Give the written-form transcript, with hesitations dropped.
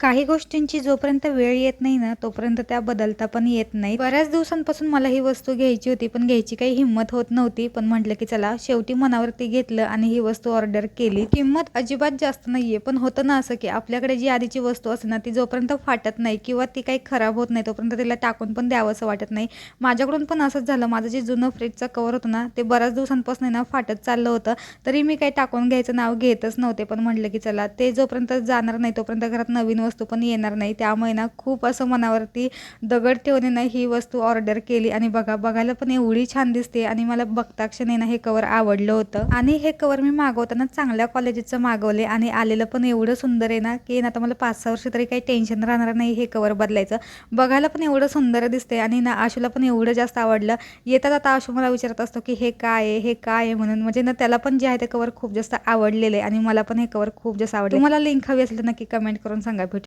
काही गोष्टींची जोपर्यंत वेळ येत नाही ना, तोपर्यंत त्या बदलता पण येत नाहीत. बऱ्याच दिवसांपासून मला ही वस्तू घ्यायची होती, पण घ्यायची काही हिंमत होत नव्हती. पण म्हटलं की चला, शेवटी मनावरती घेतलं आणि ही वस्तू ऑर्डर केली. किंमत अजिबात जास्त नाहीये, पण होतं ना असं, की आपल्याकडे जी आधीची वस्तू असते ना, ती जोपर्यंत फाटत नाही किंवा ती काही खराब होत नाही, तोपर्यंत तिला टाकून पण द्यावंसं वाटत नाही. माझ्याकडून पण असंच झालं. माझं जे जुनं फ्रिजचं कव्हर होतं ना, ते बऱ्याच दिवसांपासून ना फाटत चाललं होतं. तरी मी काही टाकून घ्यायचं नाव घेतच नव्हते. पण म्हटलं की चला, ते जोपर्यंत जाणार नाही, तोपर्यंत घरात नवीन वस्तू पण येणार नाही. त्यामुळे ना खूप असं मनावरती दगड ठेवून ना ही वस्तू ऑर्डर केली आणि बघायला पण एवढी छान दिसते आणि मला बघता क्षणी ना हे कवर आवडलं होतं. आणि हे कवर मी मागवताना चांगल्या क्वालिटीचं मागवले आणि आलेलं पण एवढं सुंदर आहे ना, की आता मला 5-6 वर्ष तरी काही टेन्शन राहणार नाही हे कवर बदलायचं. बघायला पण एवढं सुंदर दिसते आणि ना आशूला पण एवढं जास्त आवडलं. येतात आता आशू मला विचारत असतो की हे काय आहे, हे काय आहे म्हणून. म्हणजे ना त्याला पण जे आहे ते कवर खूप जास्त आवडलेलं आहे आणि मला पण हे कवर खूप जास्त आवडले. तुम्हाला लिंक हवी असेल तर नक्की कमेंट करून सांगा. भेटू.